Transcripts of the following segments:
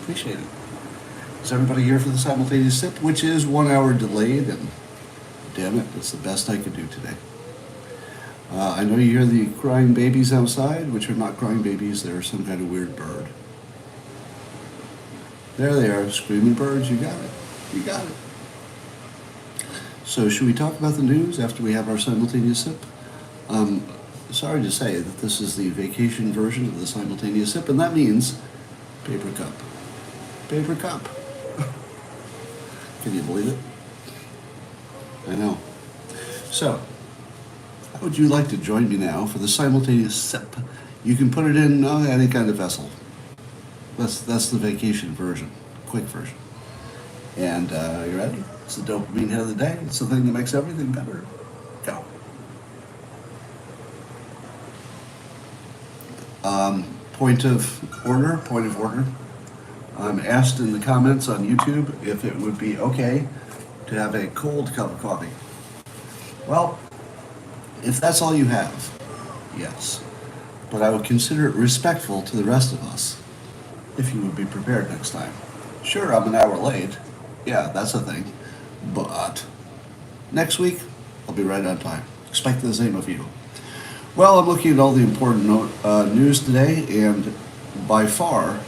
Appreciate it. Is everybody here for the simultaneous sip, which is 1 hour delayed, and damn it, it's the best I could do today. I know you hear the crying babies outside, which are not crying babies, they're some kind of weird bird. There they are, screaming birds, you got it. You got it. So should we talk about the news after we have our simultaneous sip? Sorry to say that this is the vacation version of the simultaneous sip, and that means paper cup. Paper cup. Can you believe it? I know. So, how would you like to join me now for the simultaneous sip? You can put it in any kind of vessel. That's the vacation version, quick version. And you ready? It's the dopamine hit of the day. It's the thing that makes everything better. Go. Point of order. I'm asked in the comments on YouTube if it would be okay to have a cold cup of coffee. Well, if that's all you have, yes. But I would consider it respectful to the rest of us if you would be prepared next time. Sure, I'm an hour late. Yeah, that's a thing. But next week, I'll be right on time. Expect the same of you. Well, I'm looking at all the important news today, and by far,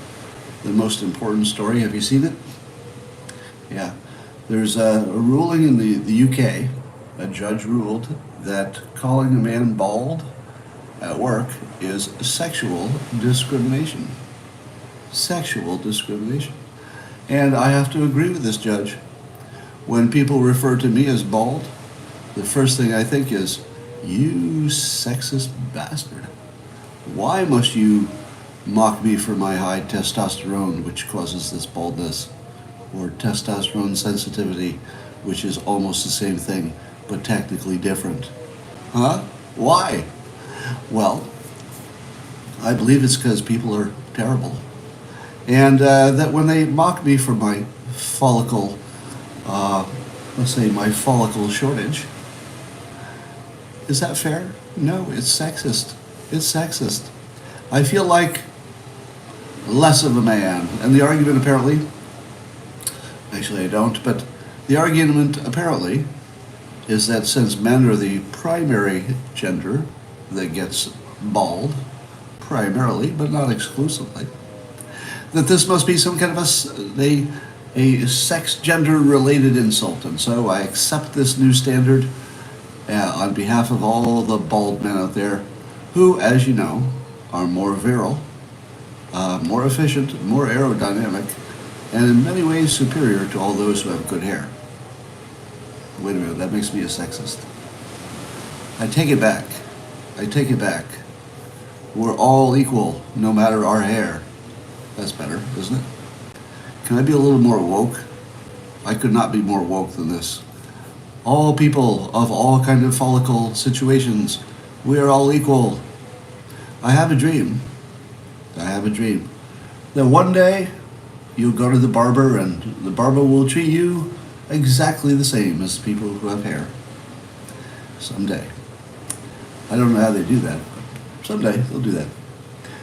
the most important story. Have you seen it? Yeah. There's a ruling in the UK. A judge ruled that calling a man bald at work is sexual discrimination. Sexual discrimination. And I have to agree with this judge. When people refer to me as bald, the first thing I think is, you sexist bastard. Why must you mock me for my high testosterone, which causes this baldness, or testosterone sensitivity, which is almost the same thing, but technically different? Huh? Why? Well, I believe it's because people are terrible. And that when they mock me for my follicle, let's say my follicle shortage, is that fair? No, it's sexist. It's sexist. I feel like less of a man. And the argument apparently, actually I don't, but the argument apparently is that since men are the primary gender that gets bald, primarily, but not exclusively, that this must be some kind of a sex gender related insult. And so I accept this new standard on behalf of all the bald men out there who, as you know, are more virile, more efficient, more aerodynamic, and in many ways superior to all those who have good hair. Wait a minute, that makes me a sexist. I take it back. We're all equal, no matter our hair. That's better, isn't it? Can I be a little more woke? I could not be more woke than this. All people of all kind of follicle situations, we are all equal. I have a dream that one day you'll go to the barber and the barber will treat you exactly the same as people who have hair. Someday. I don't know how they do that, but someday they'll do that.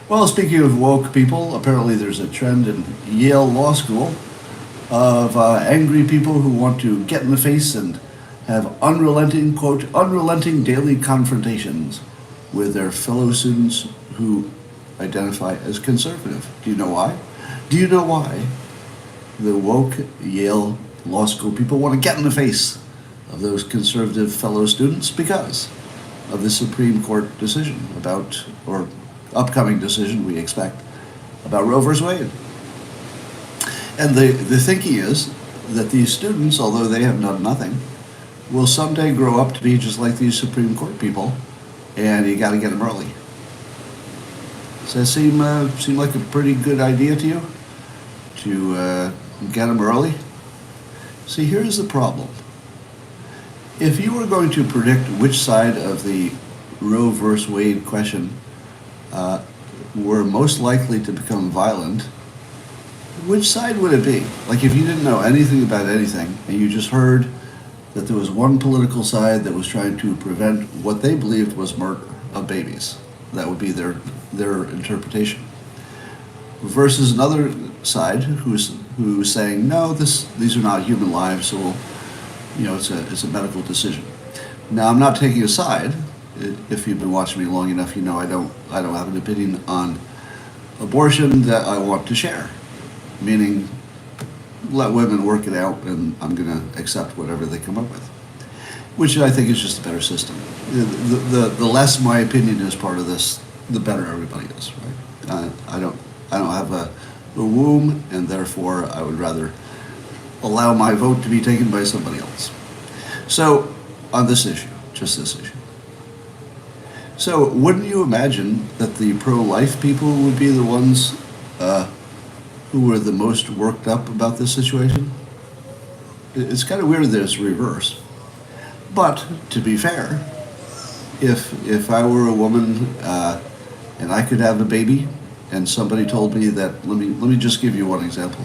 Well, speaking of woke people, apparently there's a trend in Yale Law School of angry people who want to get in the face and have unrelenting, quote, unrelenting daily confrontations with their fellow students who identify as conservative. Do you know why? Do you know why the woke Yale Law School people want to get in the face of those conservative fellow students? Because of the Supreme Court decision about, or upcoming decision we expect, about Roe v. Wade. And the thinking is that these students, although they have done nothing, will someday grow up to be just like these Supreme Court people, and you got to get them early. Does that seem like a pretty good idea to you? To get them early? See, here's the problem. If you were going to predict which side of the Roe v. Wade question were most likely to become violent, which side would it be? Like if you didn't know anything about anything and you just heard that there was one political side that was trying to prevent what they believed was murder of babies. That would be their interpretation. Versus another side who's saying no, these are not human lives, so it's a medical decision. Now I'm not taking a side. If you've been watching me long enough, you know I don't have an opinion on abortion that I want to share, meaning let women work it out, and I'm going to accept whatever they come up with, which I think is just a better system. The less my opinion is part of this, the better everybody is, right? I don't have a womb, and therefore I would rather allow my vote to be taken by somebody else. So on this issue, just this issue. So wouldn't you imagine that the pro-life people would be the ones who were the most worked up about this situation? It's kind of weird that it's reversed. But to be fair, if I were a woman and I could have a baby, and somebody told me that, let me just give you one example.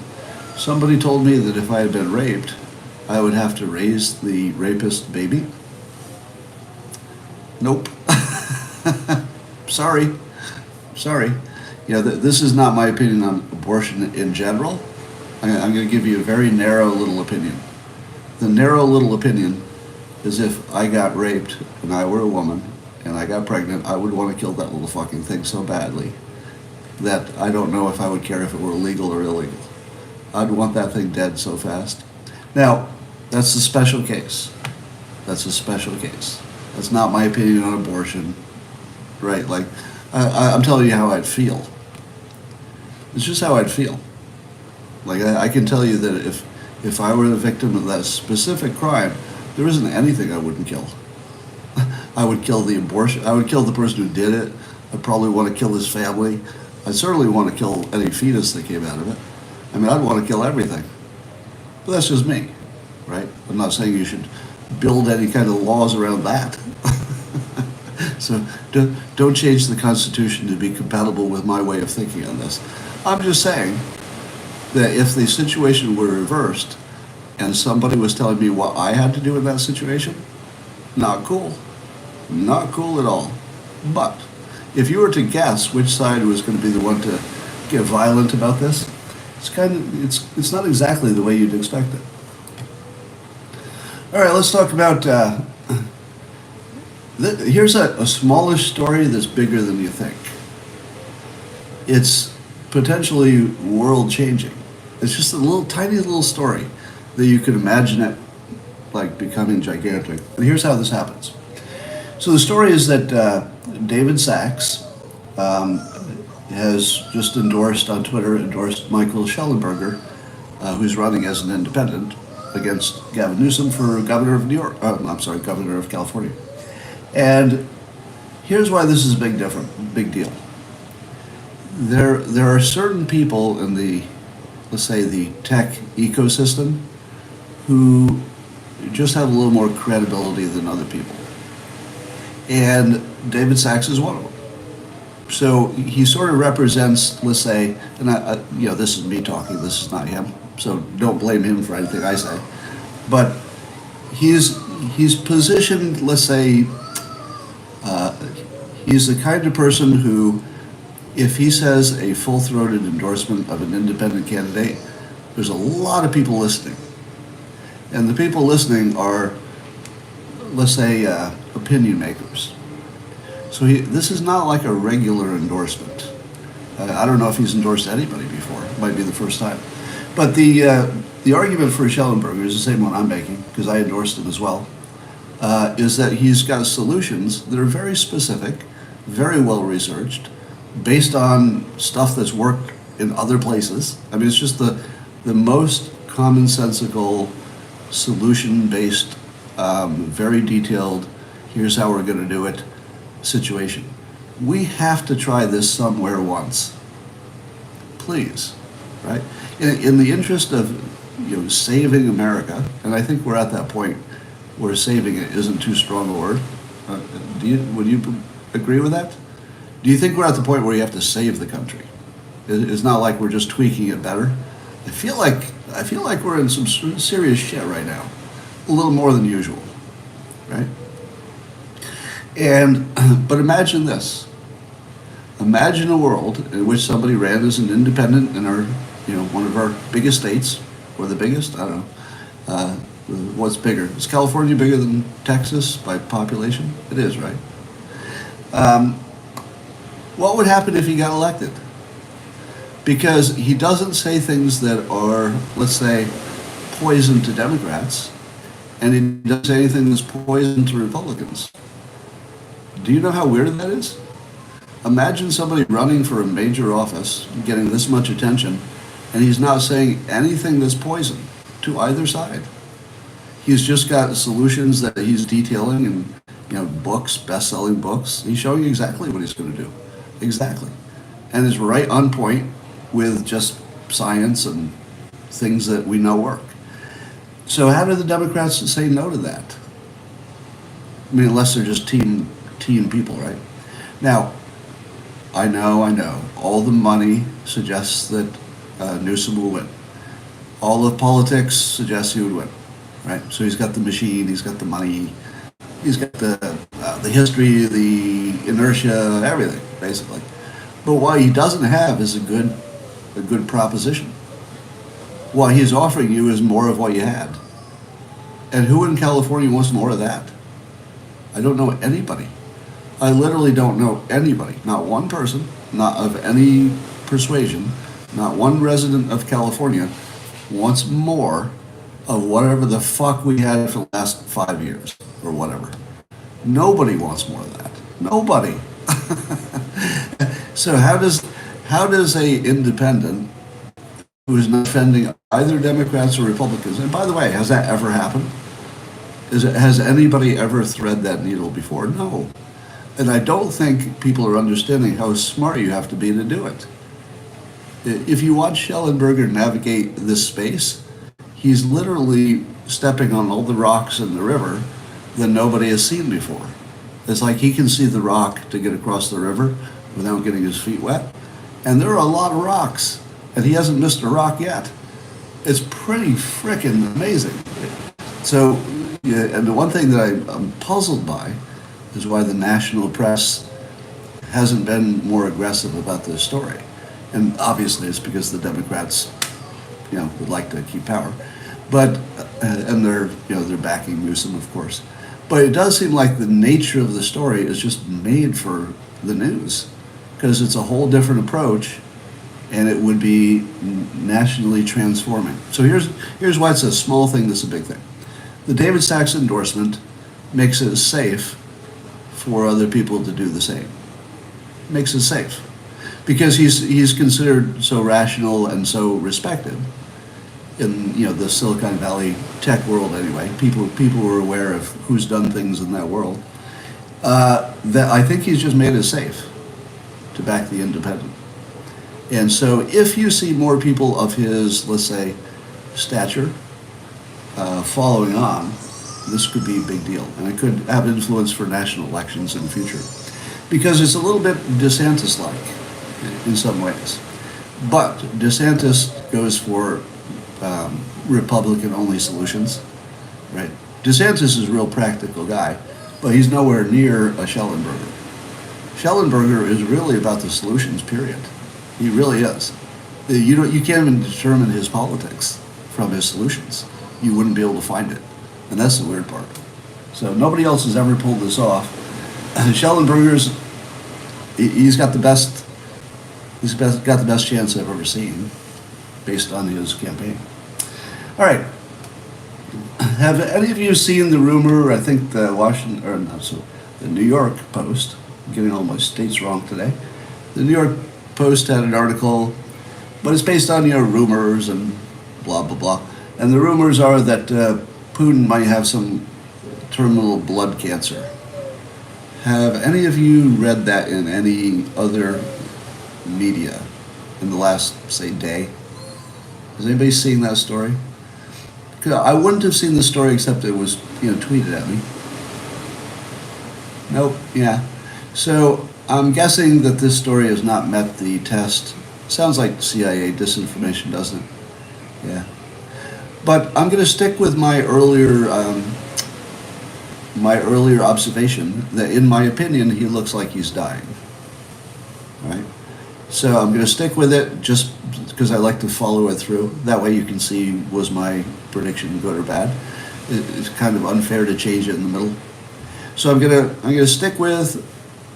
Somebody told me that if I had been raped, I would have to raise the rapist baby. Nope. Sorry. This is not my opinion on abortion in general. I'm going to give you a very narrow little opinion. The narrow little opinion is if I got raped and I were a woman and I got pregnant, I would want to kill that little fucking thing so badly that I don't know if I would care if it were legal or illegal. I'd want that thing dead so fast. Now, that's a special case. That's a special case. That's not my opinion on abortion, right? Like, I'm telling you how I'd feel. It's just how I'd feel. Like, I can tell you that if I were the victim of that specific crime, there isn't anything I wouldn't kill. I would kill the abortion. I would kill the person who did it. I'd probably want to kill his family. I'd certainly want to kill any fetus that came out of it. I mean, I'd want to kill everything. But that's just me, right? I'm not saying you should build any kind of laws around that. So don't change the Constitution to be compatible with my way of thinking on this. I'm just saying that if the situation were reversed and somebody was telling me what I had to do in that situation, not cool. Not cool at all. But if you were to guess which side was going to be the one to get violent about this, it's not exactly the way you'd expect it. All right, let's talk about. Here's a smallish story that's bigger than you think. It's potentially world-changing. It's just a little tiny little story that you could imagine it like becoming gigantic. And here's how this happens. So the story is that David Sachs has just endorsed on Twitter, Michael Shellenberger, who's running as an independent against Gavin Newsom for governor of governor of California. And here's why this is big deal. There are certain people in the, let's say, the tech ecosystem who just have a little more credibility than other people. And David Sachs is one of them. So he sort of represents, let's say, and this is me talking, this is not him, so don't blame him for anything I say. But he's positioned, let's say, he's the kind of person who, if he says a full-throated endorsement of an independent candidate, there's a lot of people listening. And the people listening are, let's say, opinion makers. So this is not like a regular endorsement. I don't know if he's endorsed anybody before. It might be the first time. But the argument for Shellenberger is the same one I'm making, because I endorsed him as well, is that he's got solutions that are very specific, very well researched, based on stuff that's worked in other places. I mean, it's just the most commonsensical, solution-based, very detailed, here's how we're going to do it situation. We have to try this somewhere once. Please, right? In the interest of saving America, and I think we're at that point where saving it isn't too strong a word. Would you agree with that? Do you think we're at the point where you have to save the country? It's not like we're just tweaking it better. I feel like we're in some serious shit right now, a little more than usual, right? But imagine this. Imagine a world in which somebody ran as an independent in our one of our biggest states, or the biggest, I don't know. What's bigger? Is California bigger than Texas by population? It is, right? What would happen if he got elected? Because he doesn't say things that are, let's say, poison to Democrats, and he doesn't say anything that's poison to Republicans. Do you know how weird that is? Imagine somebody running for a major office, getting this much attention, and he's not saying anything that's poison to either side. He's just got solutions that he's detailing in, books, best-selling books. He's showing you exactly what he's going to do. Exactly. And is right on point with just science and things that we know work. So how do the Democrats say no to that? I mean, unless they're just team people, right? Now, I know, all the money suggests that Newsom will win. All of politics suggests he would win, right? So he's got the machine, he's got the money, he's got the history, the inertia, everything, basically. But what he doesn't have is a good proposition. What he's offering you is more of what you had. And who in California wants more of that? I don't know anybody. I literally don't know anybody, not one person, not of any persuasion, not one resident of California wants more of whatever the fuck we had for the last 5 years or whatever. Nobody wants more of that. Nobody. So how does a independent who is not defending either Democrats or Republicans, and by the way, has that ever happened? Has anybody ever thread that needle before? No. And I don't think people are understanding how smart you have to be to do it. If you watch Shellenberger navigate this space, he's literally stepping on all the rocks in the river that nobody has seen before. It's like he can see the rock to get across the river without getting his feet wet. And there are a lot of rocks, and he hasn't missed a rock yet. It's pretty frickin' amazing. So, and the one thing that I'm puzzled by is why the national press hasn't been more aggressive about this story. And obviously it's because the Democrats, would like to keep power. But, and they're backing Newsom, of course. But it does seem like the nature of the story is just made for the news, because it's a whole different approach, and it would be nationally transforming. So here's why it's a small thing that's a big thing. The David Sachs endorsement makes it safe for other people to do the same. Makes it safe. Because he's considered so rational and so respected in the Silicon Valley tech world anyway. People are aware of who's done things in that world. That I think he's just made it safe to back the independent. And so if you see more people of his, let's say, stature following on, this could be a big deal. And it could have influence for national elections in the future. Because it's a little bit DeSantis-like in some ways. But DeSantis goes for Republican-only solutions, right? DeSantis is a real practical guy, but he's nowhere near a Shellenberger. Shellenberger is really about the solutions, period. He really is. You can't even determine his politics from his solutions. You wouldn't be able to find it. And that's the weird part. So nobody else has ever pulled this off. Shellenberger's, he's got the best chance I've ever seen based on his campaign. All right. Have any of you seen the rumor, I think the the New York Post, I'm getting all my states wrong today. The New York Post had an article, but it's based on, rumors and blah, blah, blah. And the rumors are that Putin might have some terminal blood cancer. Have any of you read that in any other media in the last, say, day? Has anybody seen that story? I wouldn't have seen the story except it was, tweeted at me. Nope, yeah. So I'm guessing that this story has not met the test. Sounds like CIA disinformation, doesn't it? Yeah. But I'm going to stick with my earlier observation that, in my opinion, he looks like he's dying. All right. So I'm going to stick with it just because I like to follow it through. That way you can see, was my prediction good or bad? It's kind of unfair to change it in the middle. So I'm gonna stick with,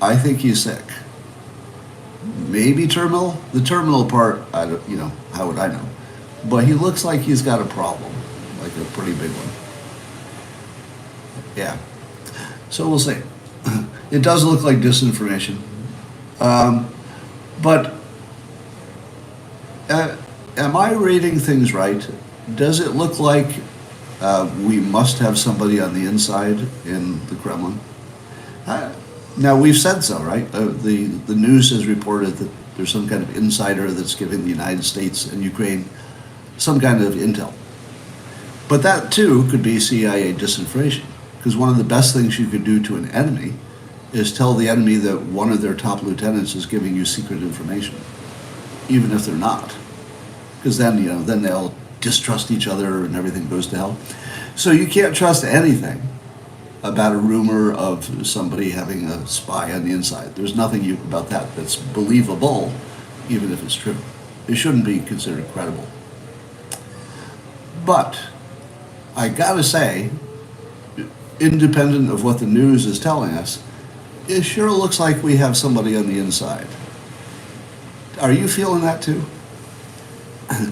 I think he's sick. Maybe terminal. The terminal part, I don't, how would I know? But he looks like he's got a problem, like a pretty big one. Yeah. So we'll see. It does look like disinformation. But am I reading things right? Does it look like we must have somebody on the inside in the Kremlin? Now, we've said so, right? The news has reported that there's some kind of insider that's giving the United States and Ukraine some kind of intel. But that, too, could be CIA disinformation. Because one of the best things you could do to an enemy is tell the enemy that one of their top lieutenants is giving you secret information, even if they're not. Because then, then they'll distrust each other and everything goes to hell. So you can't trust anything about a rumor of somebody having a spy on the inside. There's nothing about that that's believable, even if it's true. It shouldn't be considered credible. But I gotta say, independent of what the news is telling us, it sure looks like we have somebody on the inside. Are you feeling that too?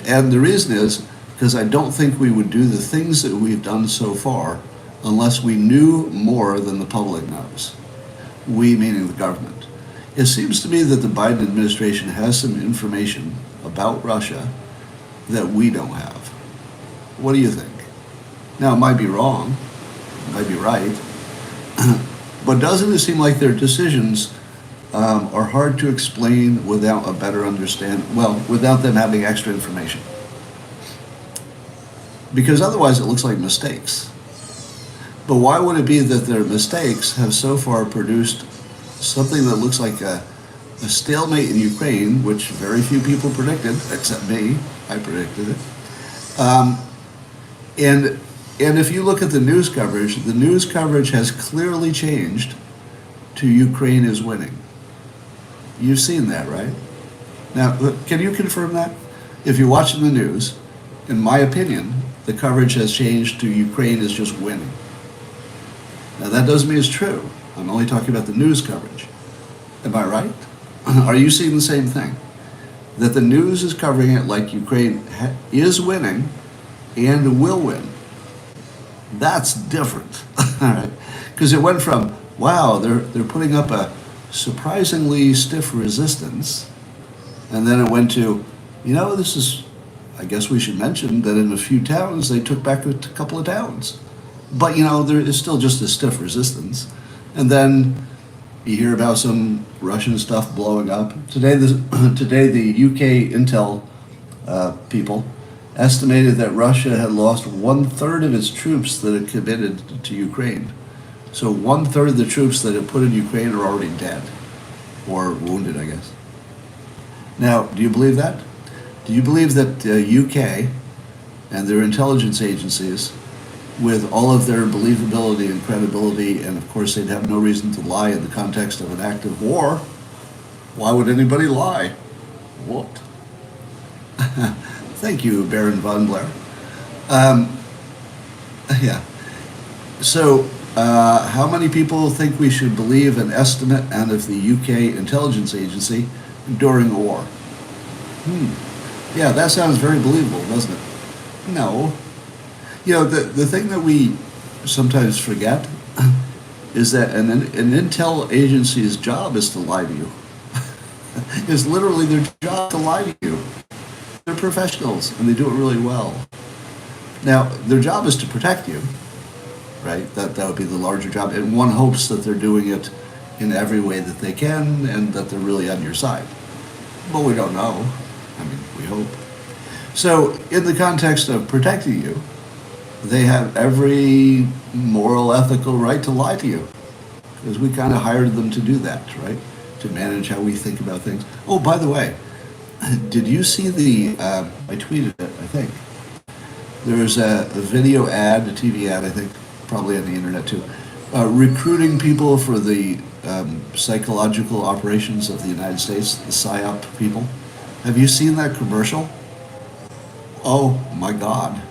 And the reason is because I don't think we would do the things that we've done so far unless we knew more than the public knows. We, meaning the government. It seems to me that the Biden administration has some information about Russia that we don't have. What do you think? Now, it might be wrong, it might be right, but doesn't it seem like their decisions are hard to explain without a better understanding, without them having extra information? Because otherwise it looks like mistakes. But why would it be that their mistakes have so far produced something that looks like a stalemate in Ukraine, which very few people predicted, except me, I predicted it. And if you look at the news coverage has clearly changed to Ukraine is winning. You've seen that, right? Now, can you confirm that? If you're watching the news, in my opinion, the coverage has changed to Ukraine is just winning. Now, that doesn't mean it's true. I'm only talking about the news coverage. Am I right? Are you seeing the same thing? That the news is covering it like Ukraine is winning and will win. That's different. Because it went from, wow, they're putting up a surprisingly stiff resistance, and then it went to, this is, I guess we should mention that in a few towns they took back a couple of towns. But there is still just a stiff resistance. And then you hear about some Russian stuff blowing up. Today the UK intel people estimated that Russia had lost 1/3 of its troops that had committed to Ukraine. So 1/3 of the troops that had put in Ukraine are already dead, or wounded, I guess. Now, do you believe that? Do you believe that the UK and their intelligence agencies, with all of their believability and credibility, and of course they'd have no reason to lie in the context of an active war, why would anybody lie? What? Thank you, Baron von Blair. Yeah. So, how many people think we should believe an estimate out of the UK intelligence agency during a war? Yeah, that sounds very believable, doesn't it? No. The thing that we sometimes forget is that an intel agency's job is to lie to you. It's literally their job to lie to you. They're professionals, and they do it really well. Now, their job is to protect you, right? That would be the larger job, and one hopes that they're doing it in every way that they can, and that they're really on your side. But we don't know. I mean, we hope. So, in the context of protecting you, they have every moral, ethical right to lie to you, because we kind of hired them to do that, right? To manage how we think about things. Oh, by the way, did you see I tweeted it, I think. There's a video ad, a TV ad, I think, probably on the internet too, recruiting people for the psychological operations of the United States, the PSYOP people. Have you seen that commercial? Oh my God.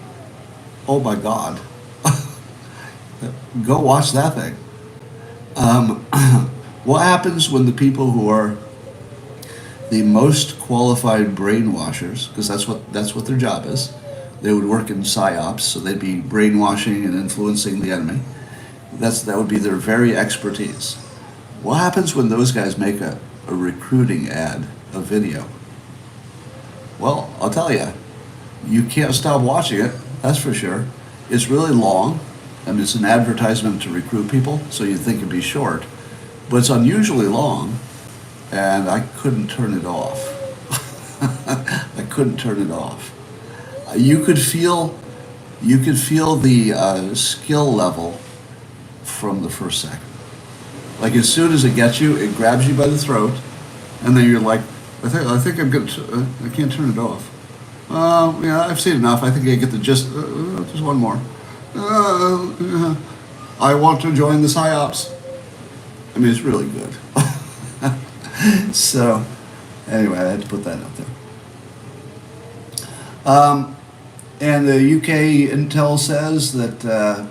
Oh my God. Go watch that thing. Um, what happens when the people who are the most qualified brainwashers, because that's what their job is, they would work in psyops, so they'd be brainwashing and influencing the enemy. That would be their very expertise. What happens when those guys make a recruiting ad, a video? Well, I'll tell you, you can't stop watching it, that's for sure. It's really long. I mean, it's an advertisement to recruit people, so you'd think it'd be short. But it's unusually long, and I couldn't turn it off. I couldn't turn it off. You could feel the skill level from the first second. Like as soon as it gets you, it grabs you by the throat, and then you're like, I think I'm good. I can't turn it off. Yeah, I've seen enough. I think I get the gist. Just one more. I want to join the psyops. I mean, it's really good. So, anyway, I had to put that out there. And the UK intel says that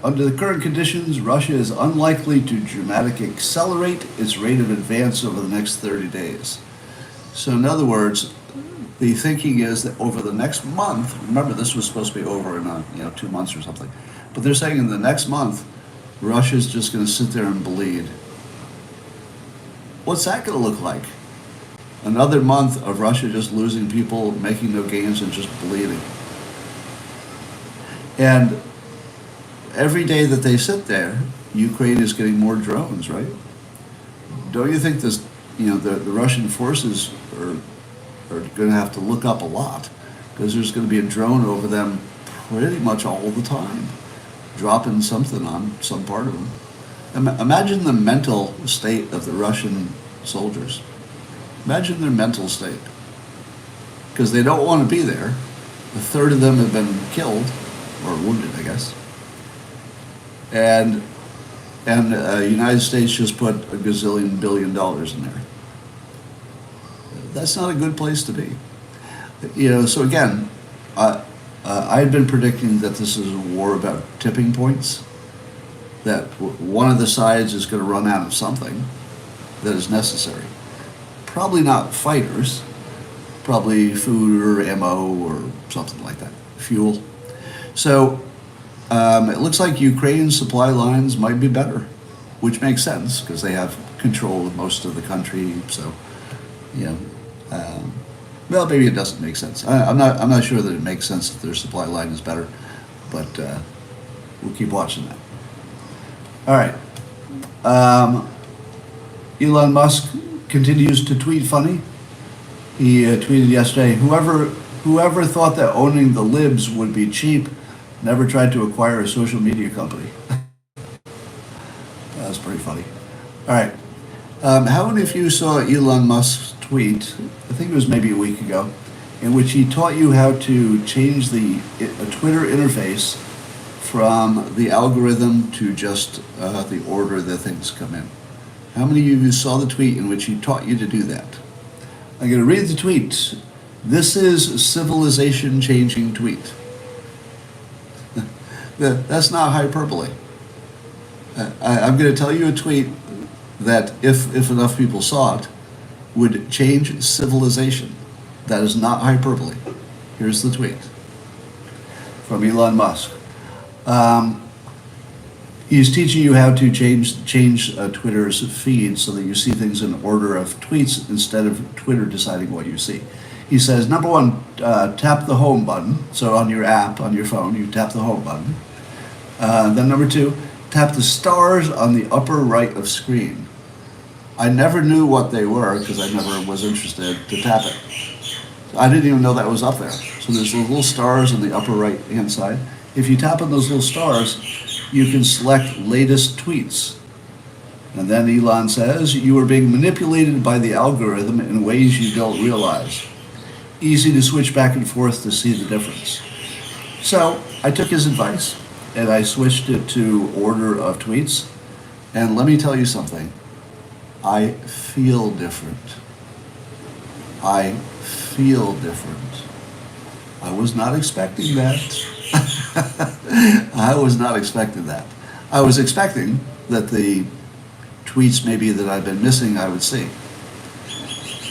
under the current conditions, Russia is unlikely to dramatically accelerate its rate of advance over the next 30 days. So in other words, the thinking is that over the next month, remember this was supposed to be over in 2 months or something, but they're saying in the next month, Russia's just going to sit there and bleed. What's that going to look like? Another month of Russia just losing people, making no gains, and just bleeding. And every day that they sit there, Ukraine is getting more drones, right? Don't you think this? The Russian forces are going to have to look up a lot, because there's going to be a drone over them pretty much all the time, dropping something on some part of them. Imagine the mental state of the Russian soldiers. Imagine their mental state, because they don't want to be there. A third of them have been killed or wounded, I guess. And the United States just put a gazillion billion dollars in there. That's not a good place to be. So again, I had been predicting that this is a war about tipping points, that one of the sides is going to run out of something that is necessary. Probably not fighters, probably food or ammo or something like that, fuel. So it looks like Ukraine's supply lines might be better, which makes sense because they have control of most of the country. So, well, maybe it doesn't make sense. I'm not sure that it makes sense that their supply line is better, but we'll keep watching that. All right. Elon Musk continues to tweet funny. He tweeted yesterday, whoever thought that owning the libs would be cheap never tried to acquire a social media company. That was pretty funny. All right. How many of you saw Elon Musk's tweet, I think it was maybe a week ago, in which he taught you how to change a Twitter interface from the algorithm to just the order that things come in? How many of you saw the tweet in which he taught you to do that? I'm going to read the tweet. This is a civilization-changing tweet. That's not hyperbole. I'm going to tell you a tweet that, if enough people saw it, would change civilization. That is not hyperbole. Here's the tweet from Elon Musk. He's teaching you how to change Twitter's feed so that you see things in order of tweets instead of Twitter deciding what you see. He says, number one, tap the home button. So on your app, on your phone, you tap the home button. Then number two, tap the stars on the upper right of screen. I never knew what they were because I never was interested to tap it. I didn't even know that was up there. So there's little stars on the upper right-hand side. If you tap on those little stars, you can select latest tweets. And then Elon says, you are being manipulated by the algorithm in ways you don't realize. Easy to switch back and forth to see the difference. So I took his advice and I switched it to order of tweets. And let me tell you something. I feel different. I feel different. I was not expecting that. I was not expecting that. I was expecting that the tweets maybe that I've been missing I would see.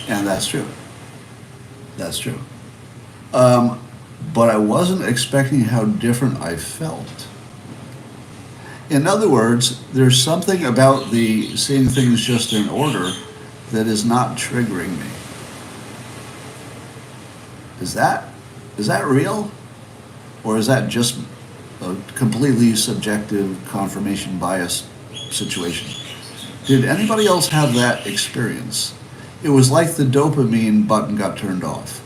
And that's true. That's true. But I wasn't expecting how different I felt. In other words, there's something about the seeing things just in order that is not triggering me. Is that real? Or is that just a completely subjective confirmation bias situation? Did anybody else have that experience? It was like the dopamine button got turned off.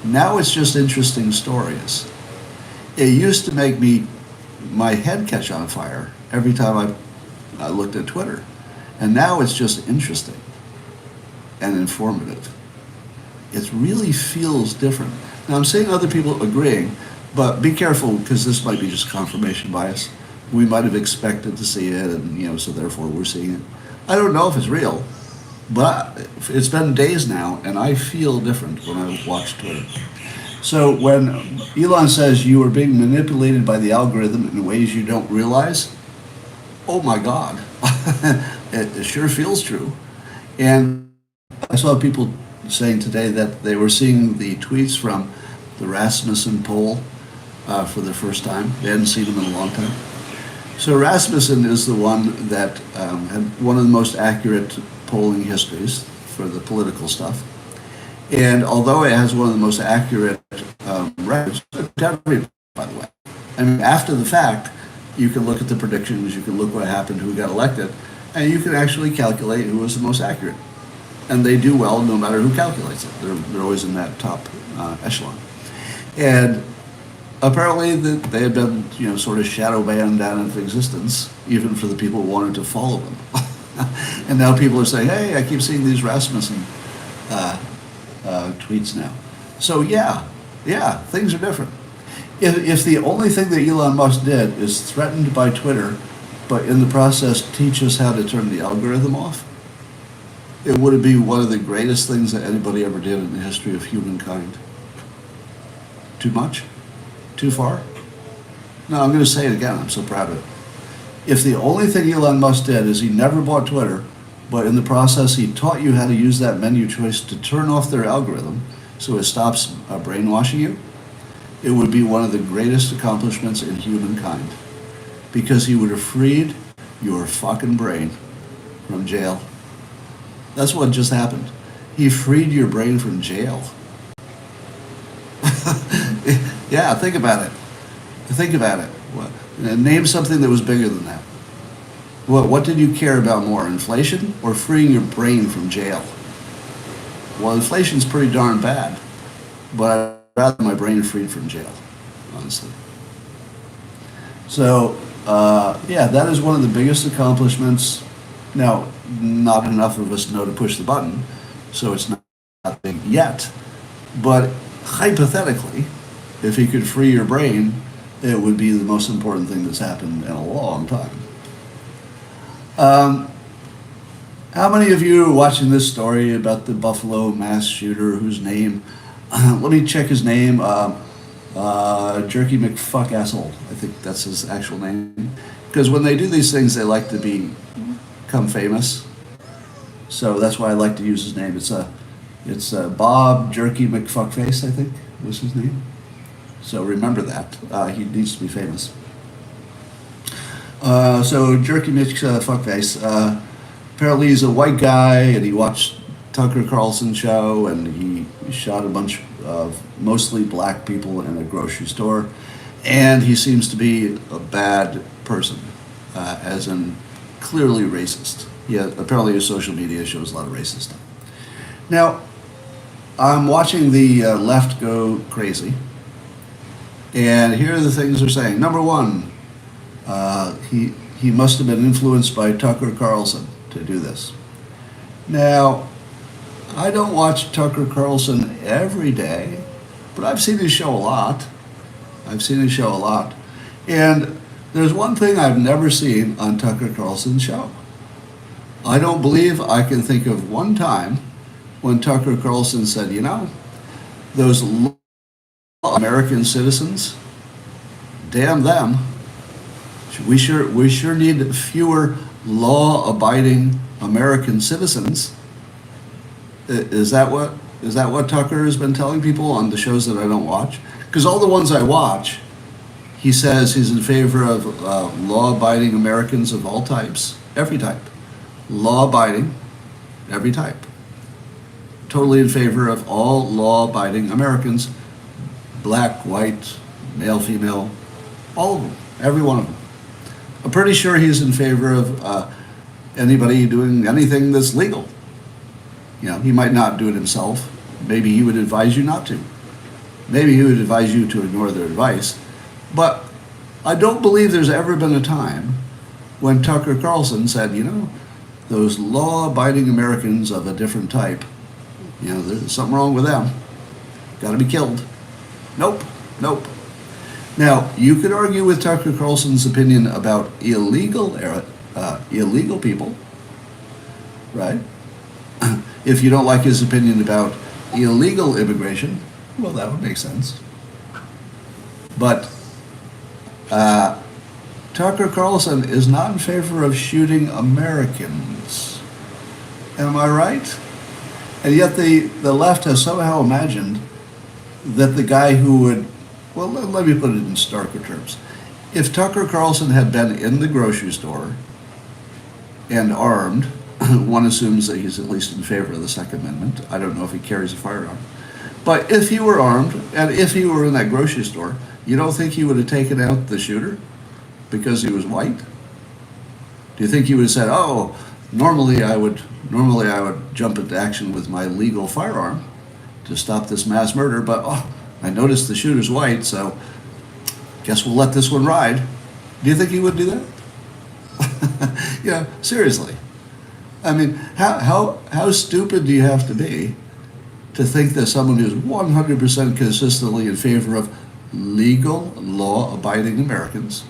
Now it's just interesting stories. It used to make my head catch on fire every time I looked at Twitter. And now it's just interesting and informative. It really feels different. Now I'm seeing other people agreeing, but be careful because this might be just confirmation bias. We might have expected to see it and so therefore we're seeing it. I don't know if it's real, but it's been days now and I feel different when I watch Twitter. So when Elon says you are being manipulated by the algorithm in ways you don't realize, oh my God, it sure feels true. And I saw people saying today that they were seeing the tweets from the Rasmussen poll for the first time. They hadn't seen them in a long time. So Rasmussen is the one that had one of the most accurate polling histories for the political stuff. And although it has one of the most accurate records, by the way, I mean, after the fact, you can look at the predictions, you can look what happened, who got elected, and you can actually calculate who was the most accurate. And they do well no matter who calculates it. They're always in that top echelon. And apparently they had been, sort of shadow banned out of existence, even for the people who wanted to follow them. And now people are saying, hey, I keep seeing these Rasmussen tweets now. So yeah, things are different. If the only thing that Elon Musk did is threatened by Twitter, but in the process teach us how to turn the algorithm off, it would be one of the greatest things that anybody ever did in the history of humankind. Too much? Too far? No, I'm going to say it again. I'm so proud of it. If the only thing Elon Musk did is he never bought Twitter, but in the process he taught you how to use that menu choice to turn off their algorithm so it stops brainwashing you, it would be one of the greatest accomplishments in humankind. Because he would have freed your fucking brain from jail. That's what just happened. He freed your brain from jail. Yeah, think about it. Think about it. Name something that was bigger than that. What did you care about more, inflation or freeing your brain from jail? Well, inflation's pretty darn bad, but I'd rather my brain freed from jail, honestly. So, that is one of the biggest accomplishments. Now, not enough of us know to push the button, so it's not big yet. But hypothetically, if he could free your brain, it would be the most important thing that's happened in a long time. How many of you are watching this story about the Buffalo mass shooter whose name, let me check his name, Jerky McFuck Asshole, I think that's his actual name. Because when they do these things, they like to become famous. So that's why I like to use his name. It's Bob Jerky McFuckface, I think was his name. So remember that. He needs to be famous. So Jerky McFuckface, apparently he's a white guy and he watched Tucker Carlson show and he shot a bunch of mostly black people in a grocery store. And he seems to be a bad person, as in clearly racist. Apparently his social media shows a lot of racist stuff. Now, I'm watching the left go crazy, and here are the things they're saying. Number one, he must have been influenced by Tucker Carlson to do this. Now, I don't watch Tucker Carlson every day, but I've seen his show a lot. And there's one thing I've never seen on Tucker Carlson's show. I don't believe I can think of one time when Tucker Carlson said, those American citizens, damn them. We sure need fewer law-abiding American citizens. Is that what Tucker has been telling people on the shows that I don't watch? Because all the ones I watch, he says he's in favor of law-abiding Americans of all types, every type. Law-abiding, every type. Totally in favor of all law-abiding Americans, black, white, male, female, all of them, every one of them. I'm pretty sure he's in favor of anybody doing anything that's legal. He might not do it himself. Maybe he would advise you not to. Maybe he would advise you to ignore their advice. But I don't believe there's ever been a time when Tucker Carlson said, those law-abiding Americans of a different type, there's something wrong with them. Got to be killed. Nope. Now, you could argue with Tucker Carlson's opinion about illegal people, right? If you don't like his opinion about illegal immigration, well, that would make sense. But Tucker Carlson is not in favor of shooting Americans. Am I right? And yet the left has somehow imagined that the guy who would, well, let me put it in starker terms. If Tucker Carlson had been in the grocery store and armed, one assumes that he's at least in favor of the Second Amendment. I don't know if he carries a firearm. But if he were armed, and if he were in that grocery store, you don't think he would have taken out the shooter because he was white? Do you think he would have said, oh, normally I would jump into action with my legal firearm to stop this mass murder, but I noticed the shooter's white, so guess we'll let this one ride. Do you think he would do that? Seriously. I mean, how stupid do you have to be to think that someone who's 100% consistently in favor of legal, law-abiding Americans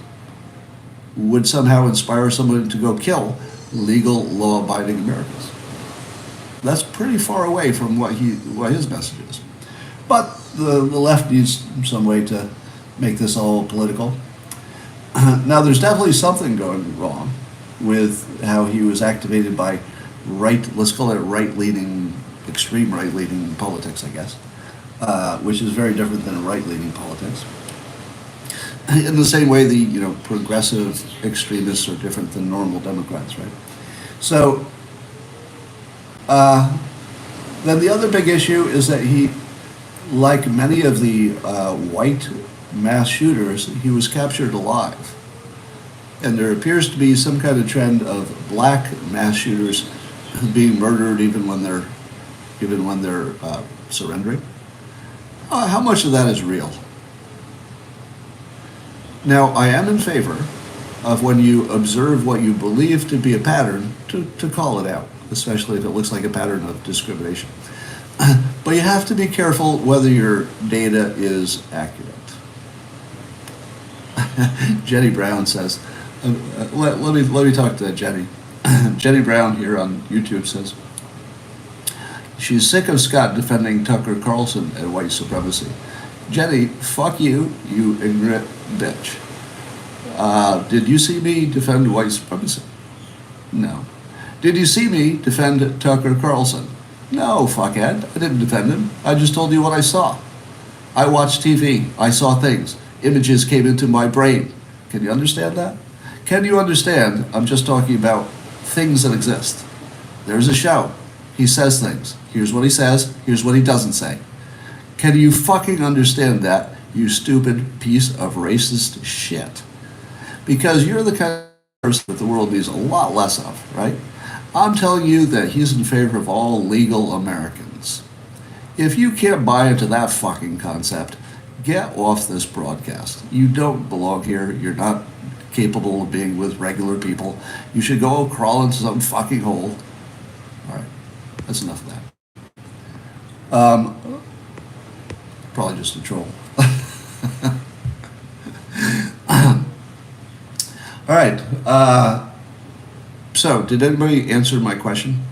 would somehow inspire someone to go kill legal, law-abiding Americans? That's pretty far away from what his message is. But the left needs some way to make this all political. Now, there's definitely something going wrong with how he was activated by let's call it right-leaning, extreme right-leaning politics, I guess, which is very different than right-leaning politics. In the same way, the progressive extremists are different than normal Democrats, right? So then the other big issue is that he, like many of the white mass shooters, he was captured alive. And there appears to be some kind of trend of black mass shooters being murdered even when they're surrendering. How much of that is real? Now, I am in favor of when you observe what you believe to be a pattern to call it out, especially if it looks like a pattern of discrimination. But you have to be careful whether your data is accurate. Jenny Brown says, let me talk to Jenny. Jenny Brown here on YouTube says, she's sick of Scott defending Tucker Carlson and white supremacy. Jenny, fuck you, you ignorant bitch. Did you see me defend white supremacy? No. Did you see me defend Tucker Carlson? No, fuckhead. I didn't defend him. I just told you what I saw. I watched TV. I saw things. Images came into my brain. Can you understand that? Can you understand? I'm just talking about things that exist. There's a show. He says things. Here's what he says. Here's what he doesn't say. Can you fucking understand that, you stupid piece of racist shit? Because you're the kind of person that the world needs a lot less of, right? I'm telling you that he's in favor of all legal Americans. If you can't buy into that fucking concept, get off this broadcast. You don't belong here. You're not capable of being with regular people. You should go crawl into some fucking hole. All right, that's enough of that. Probably just a troll. All right. So, did anybody answer my question?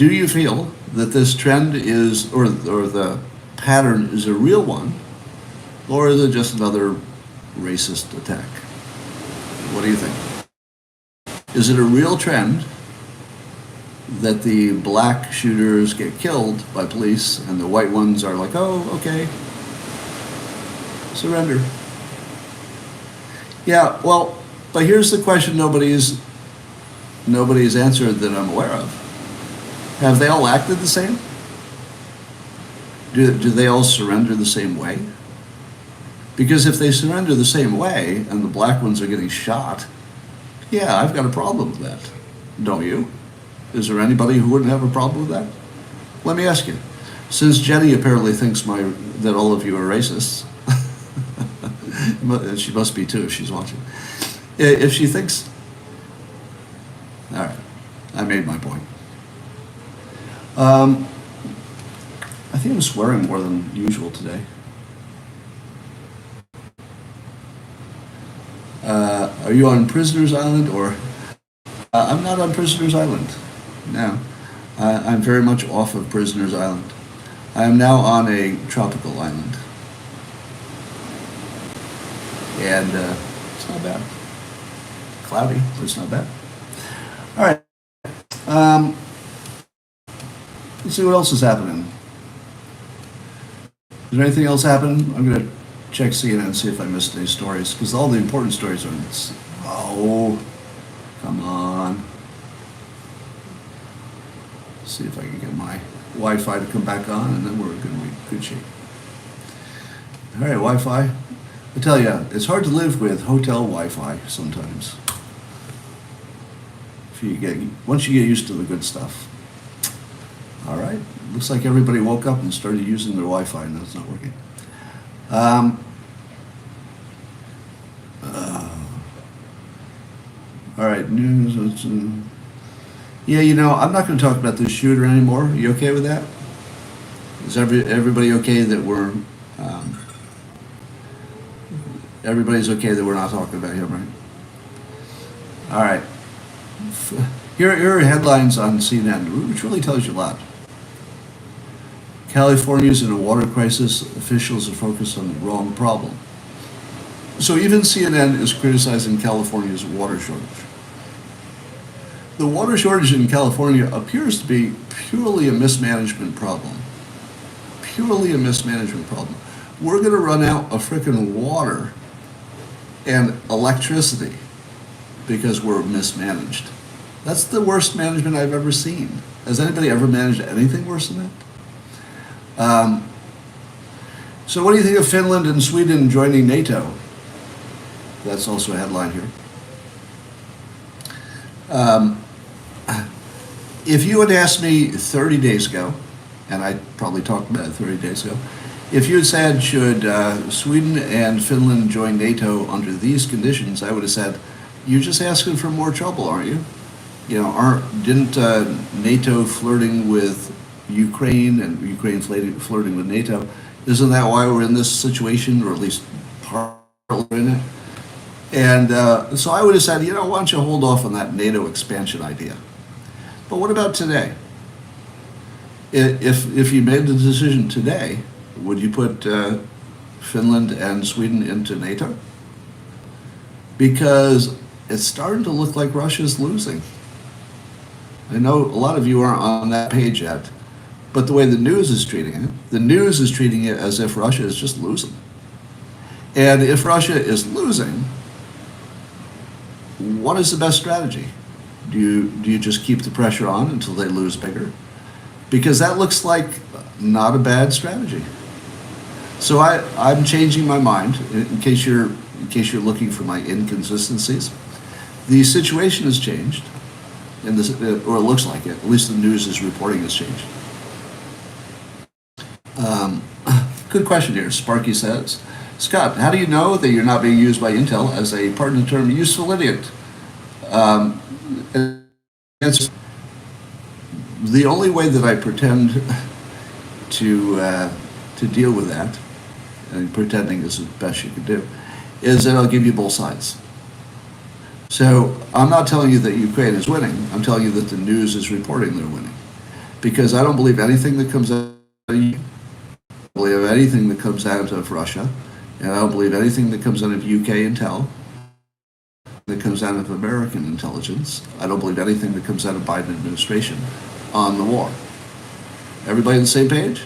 Do you feel that this trend is, or the pattern is a real one, or is it just another racist attack? What do you think? Is it a real trend that the black shooters get killed by police and the white ones are like, oh, okay, surrender? Yeah, well, but here's the question nobody's answered that I'm aware of. Have they all acted the same? Do they all surrender the same way? Because if they surrender the same way and the black ones are getting shot, yeah, I've got a problem with that. Don't you? Is there anybody who wouldn't have a problem with that? Let me ask you. Since Jenny apparently thinks that all of you are racists, she must be too if she's watching. If she thinks, all right, I made my point. I think I'm swearing more than usual today. Are you on Prisoner's Island or? I'm not on Prisoner's Island. No, I'm very much off of Prisoner's Island. I am now on a tropical island. And it's not bad. Cloudy, but it's not bad. All right. Let's see what else is happening. Is there anything else happening? I'm going to check CNN and see if I missed any stories, because all the important stories are... Oh, come on. Let's see if I can get my Wi-Fi to come back on, and then we're in good shape. All right, Wi-Fi. I tell you, it's hard to live with hotel Wi-Fi sometimes. Once you get used to the good stuff. All right, looks like everybody woke up and started using their Wi-Fi, and that's not working. All right, news. Yeah, I'm not going to talk about this shooter anymore. Are you okay with that? Is everybody okay that we're... everybody's okay that we're not talking about him, right? All right. Here are headlines on CNN, which really tells you a lot. California's in a water crisis. Officials are focused on the wrong problem. So even CNN is criticizing California's water shortage. The water shortage in California appears to be purely a mismanagement problem. Purely a mismanagement problem. We're going to run out of frickin' water and electricity because we're mismanaged. That's the worst management I've ever seen. Has anybody ever managed anything worse than that? So what do you think of Finland and Sweden joining NATO? That's also a headline here. If you had asked me 30 days ago, and I probably talked about it 30 days ago, if you had said, should Sweden and Finland join NATO under these conditions, I would have said, you're just asking for more trouble, aren't you? Didn't NATO flirting with Ukraine and Ukraine flirting with NATO, isn't that why we're in this situation, or at least partly in it? And so I would have said, why don't you hold off on that NATO expansion idea? But what about today? If you made the decision today, would you put Finland and Sweden into NATO? Because it's starting to look like Russia's losing. I know a lot of you aren't on that page yet, but the way the news is treating it, the news is treating it as if Russia is just losing. And if Russia is losing, what is the best strategy? Do you just keep the pressure on until they lose bigger? Because that looks like not a bad strategy. So I'm changing my mind in case you're looking for my inconsistencies. The situation has changed, or it looks like it. At least the news is reporting has changed. Good question here. Sparky says, Scott, how do you know that you're not being used by Intel as a, pardon the term, useful idiot? Answer, the only way that I pretend to deal with that, and pretending is the best you can do, is that I'll give you both sides. So I'm not telling you that Ukraine is winning. I'm telling you that the news is reporting they're winning. because I don't believe anything that comes out of I don't believe anything that comes out of Russia, and I don't believe anything that comes out of UK Intel, that comes out of American intelligence. I don't believe anything that comes out of Biden administration on the war. Everybody on the same page?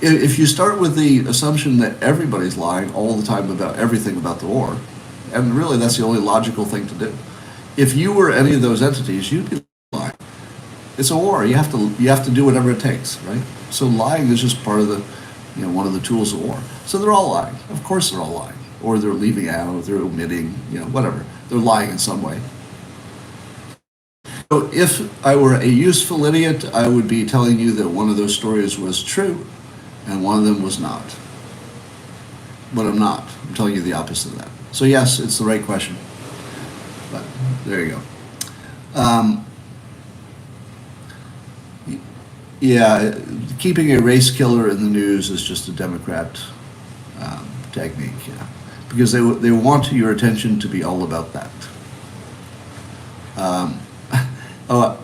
If you start with the assumption that everybody's lying all the time about everything about the war, and really that's the only logical thing to do. If you were any of those entities, you'd be lying. It's a war. You have to do whatever it takes, right? So lying is just part of the, one of the tools of war. So they're all lying. Of course they're all lying. Or they're leaving out, or they're omitting, whatever. They're lying in some way. So if I were a useful idiot, I would be telling you that one of those stories was true and one of them was not. But I'm not. I'm telling you the opposite of that. So yes, it's the right question. But there you go. Yeah, keeping a race killer in the news is just a Democrat technique, because they want your attention to be all about that.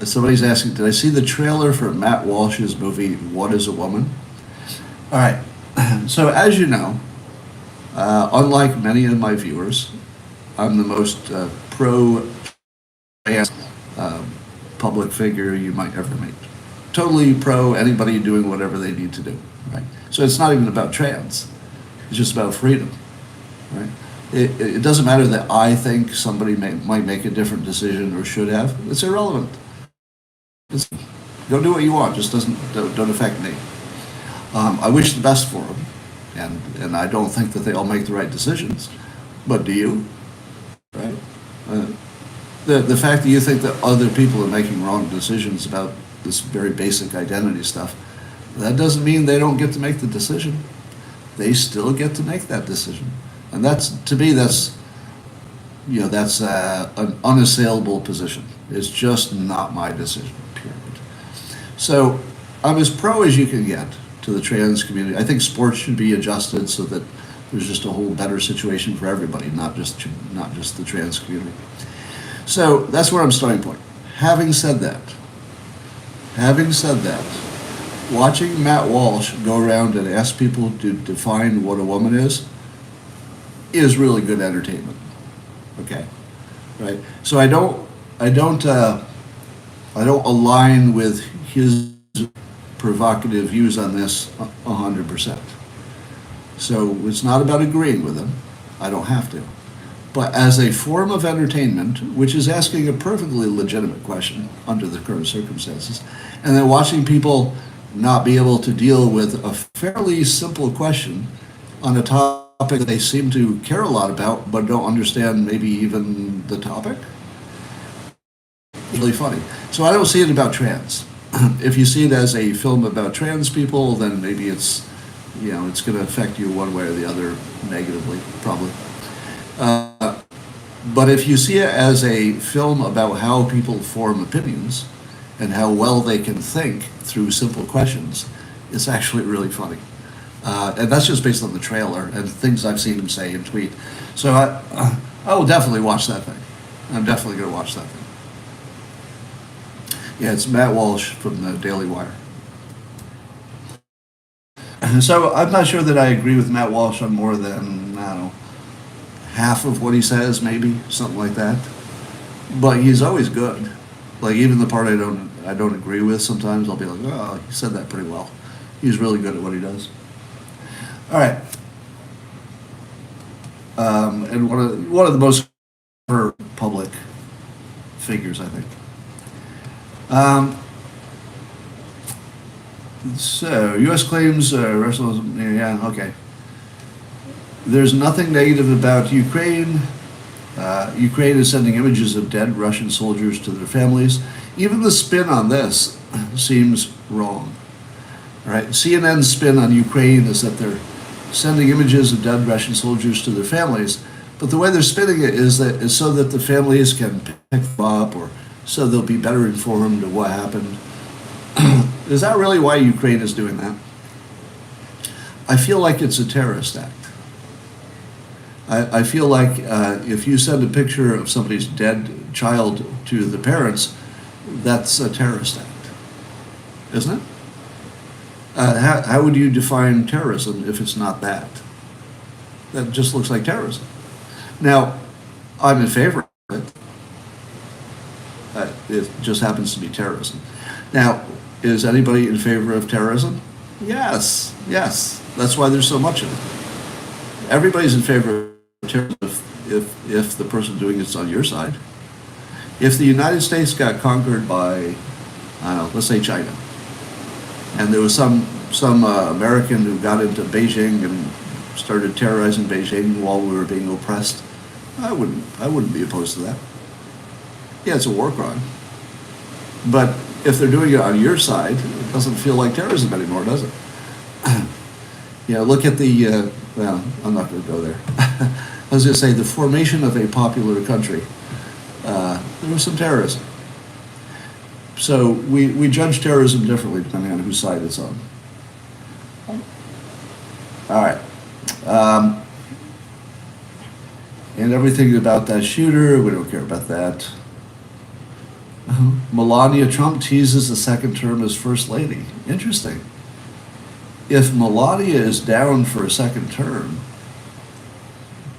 Somebody's asking, did I see the trailer for Matt Walsh's movie, What is a Woman? All right, so as you know, unlike many of my viewers, I'm the most pro-trans public figure you might ever meet. Totally pro anybody doing whatever they need to do, right? So it's not even about trans, it's just about freedom, right? It doesn't matter that I think somebody might make a different decision or should have. It's irrelevant. Go do what you want, just don't affect me. I wish the best for them, and I don't think that they all make the right decisions, but do you? Right? The fact that you think that other people are making wrong decisions about this very basic identity stuff, that doesn't mean they don't get to make the decision. They still get to make that decision, and to me that's an unassailable position. It's just not my decision. Period. So I'm as pro as you can get to the trans community. I think sports should be adjusted so that there's just a whole better situation for everybody, not just the trans community. So that's where I'm starting point. Having said that, watching Matt Walsh go around and ask people to define what a woman is really good entertainment. Okay, right? So I don't align with his provocative views on this 100%. So it's not about agreeing with him. I don't have to. But as a form of entertainment, which is asking a perfectly legitimate question under the current circumstances, and then watching people not be able to deal with a fairly simple question on a topic that they seem to care a lot about but don't understand maybe even the topic, it's really funny. So I don't see it about trans. If you see it as a film about trans people, then maybe it's going to affect you one way or the other negatively, probably. But if you see it as a film about how people form opinions and how well they can think through simple questions, it's actually really funny. And that's just based on the trailer and things I've seen him say and tweet. So I will definitely watch that thing. I'm definitely going to watch that thing. Yeah, it's Matt Walsh from the Daily Wire. So I'm not sure that I agree with Matt Walsh on more than, I don't know, half of what he says, maybe, something like that. But he's always good. Like even the part I don't agree with, sometimes I'll be like, oh, he said that pretty well. He's really good at what he does. All right. And one of the most public figures, I think. So, U.S. claims yeah, okay. There's nothing negative about Ukraine. Ukraine is sending images of dead Russian soldiers to their families. Even the spin on this seems wrong. All right, CNN's spin on Ukraine is that they're sending images of dead Russian soldiers to their families, but the way they're spinning it is so that the families can pick them up, or so they'll be better informed of what happened. Is that really why Ukraine is doing that? I feel like it's a terrorist act. I feel like if you send a picture of somebody's dead child to the parents, that's a terrorist act. isn't it? How would you define terrorism if it's not that? That just looks like terrorism. Now, I'm in favor of it. It just happens to be terrorism. Now, is anybody in favor of terrorism? Yes, yes. That's why there's so much of it. Everybody's in favor of terrorism if the person doing it's on your side. If the United States got conquered by, I don't know, let's say China, and there was some American who got into Beijing and started terrorizing Beijing while we were being oppressed, I wouldn't be opposed to that. Yeah, it's a war crime. But if they're doing it on your side, it doesn't feel like terrorism anymore, does it? Look at the, well, I'm not going to go there. I was going to say the formation of a popular country. There was some terrorism. So we judge terrorism differently depending on whose side it's on. All right. And everything about that shooter, we don't care about that. Melania Trump teases a second term as first lady. Interesting. If Melania is down for a second term,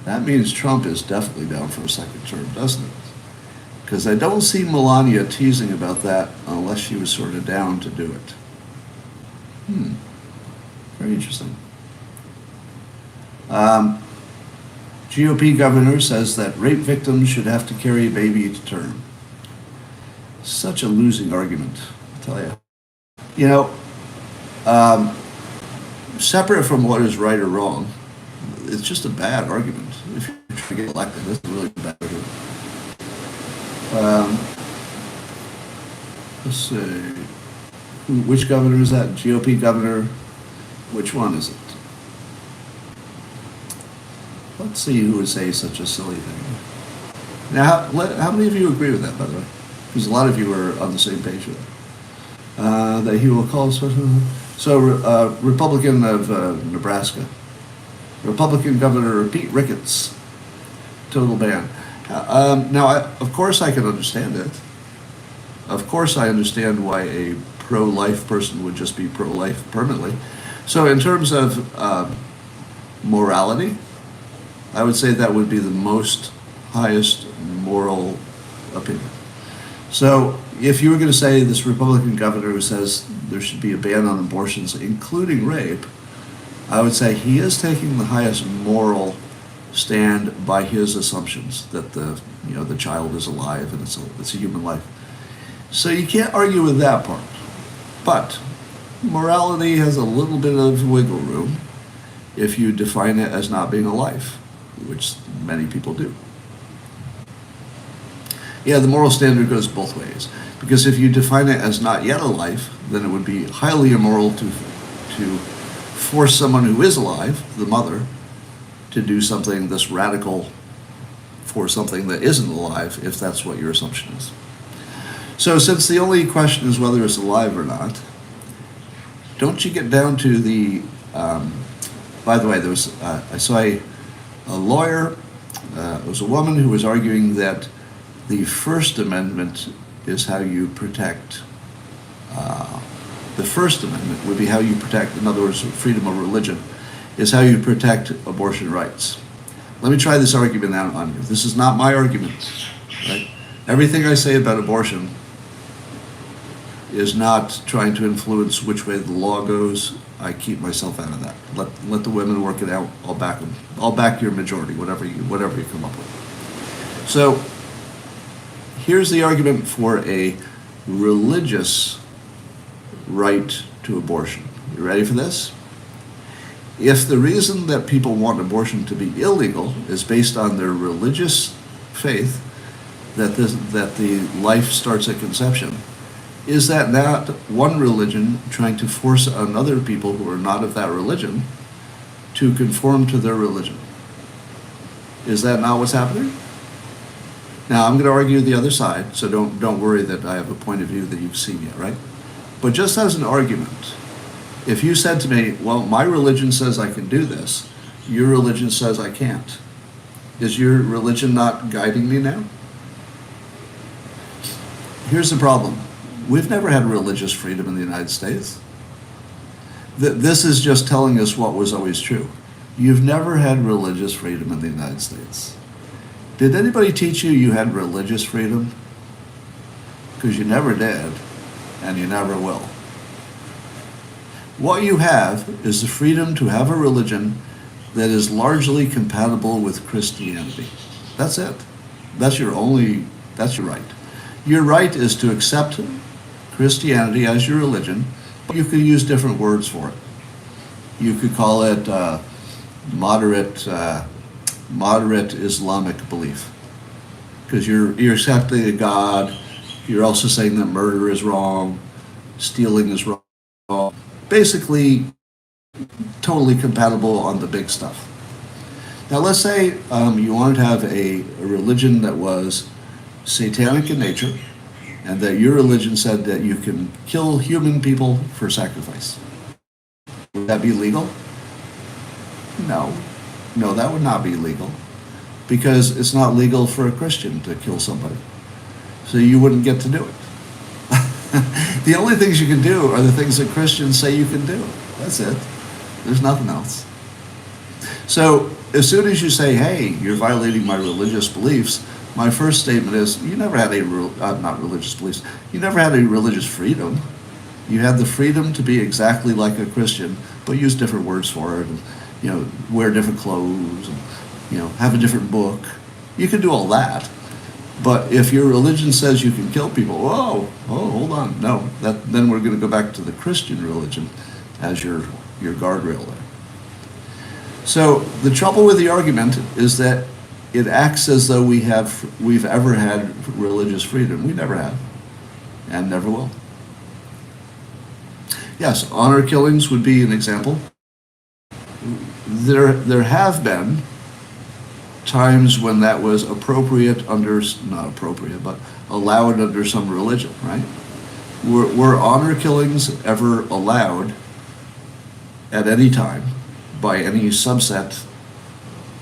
that means Trump is definitely down for a second term, doesn't it? Because I don't see Melania teasing about that unless she was sort of down to do it. Very interesting. GOP governor says that rape victims should have to carry a baby to term. Such a losing argument, I'll tell you. Separate from what is right or wrong, it's just a bad argument. If you're trying to get elected, it's a really bad argument. Let's see. Which governor is that? GOP governor. Which one is it? Let's see who would say such a silly thing. Now, how many of you agree with that, by the way? Because a lot of you are on the same page with it. That he will call Republican of Nebraska. Republican Governor Pete Ricketts. Total ban. Now, of course I can understand it. Of course I understand why a pro-life person would just be pro-life permanently. So in terms of morality, I would say that would be the most highest moral opinion. So if you were going to say this Republican governor who says there should be a ban on abortions, including rape, I would say he is taking the highest moral stand by his assumptions that the child is alive and it's a human life. So you can't argue with that part. But morality has a little bit of wiggle room if you define it as not being a life, which many people do. Yeah, the moral standard goes both ways. Because if you define it as not yet a life, then it would be highly immoral to force someone who is alive, the mother, to do something this radical for something that isn't alive, if that's what your assumption is. So since the only question is whether it's alive or not, don't you get down to the, by the way, there was, I saw a lawyer, it was a woman who was arguing that the First Amendment is how you protect, the First Amendment would be how you protect, in other words, freedom of religion, is how you protect abortion rights. Let me try this argument out on you. This is not my argument, right? Everything I say about abortion is not trying to influence which way the law goes. I keep myself out of that. Let the women work it out. I'll back them. I'll back your majority, whatever you come up with. So here's the argument for a religious right to abortion. You ready for this? If the reason that people want abortion to be illegal is based on their religious faith that the life starts at conception, is that not one religion trying to force on other people who are not of that religion to conform to their religion? Is that not what's happening? Now, I'm going to argue the other side, so don't worry that I have a point of view that you've seen yet, right? But just as an argument, if you said to me, well, my religion says I can do this, your religion says I can't, is your religion not guiding me now? Here's the problem. We've never had religious freedom in the United States. This is just telling us what was always true. You've never had religious freedom in the United States. Did anybody teach you you had religious freedom? Because you never did, and you never will. What you have is the freedom to have a religion that is largely compatible with Christianity. That's it. That's your right. Your right is to accept Christianity as your religion, but you could use different words for it. You could call it moderate Islamic belief, because you're accepting a God. You're also saying that murder is wrong, stealing is wrong. Basically, totally compatible on the big stuff. Now, let's say you wanted to have a religion that was satanic in nature, and that your religion said that you can kill human people for sacrifice. Would that be legal? No, that would not be legal, because it's not legal for a Christian to kill somebody. So you wouldn't get to do it. The only things you can do are the things that Christians say you can do. That's it. There's nothing else. So as soon as you say, hey, you're violating my religious beliefs, my first statement is, you never had not religious beliefs, you never had a religious freedom. You had the freedom to be exactly like a Christian, but use different words for it, and wear different clothes, and have a different book. You can do all that. But if your religion says you can kill people, hold on, no, then we're going to go back to the Christian religion as your guardrail there. So the trouble with the argument is that it acts as though we've ever had religious freedom. We never have, and never will. Yes, honor killings would be an example. There have been times when that was appropriate not appropriate, but allowed under some religion, right? Were honor killings ever allowed at any time by any subset